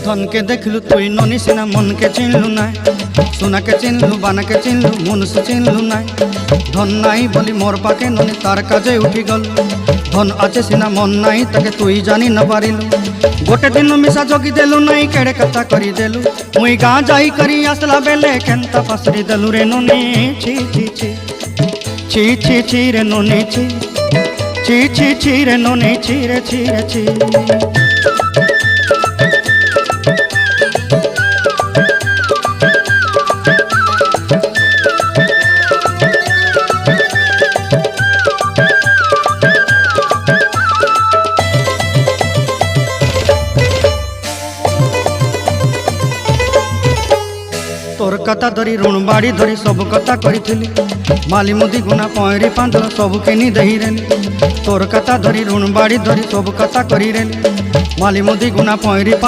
धन के देखलु तुई ननी सिना मन के चिन्हलु ना सोना के चिन्हलु बाना के चिन्हलु मनुष्य चिन्हलु ना धन नाई बोली मोर पाके ननी तार काजे उठी गल धन आचे सिना मन नाई ताके तुई जानी न पारिलु गोटे दिन मिसा जगी देलु नाई केड़े कथा करी देलु मुई गाँ जाई करी आसला बेले केंता पासरी देलु रे ननी छी छी छी छी छी छी रे ननी छी छी छी छी रे ननी छी रे छी रे छी। तोर कथा धरी ऋण बाड़ी धरी सब कथा करी माली मुदी गुना पहरी पांद सब किनी दही रेली तोर कथा धरी ऋण बाड़ी धरी सब कथा करी रेली माली मुदी गुना पहरी पांद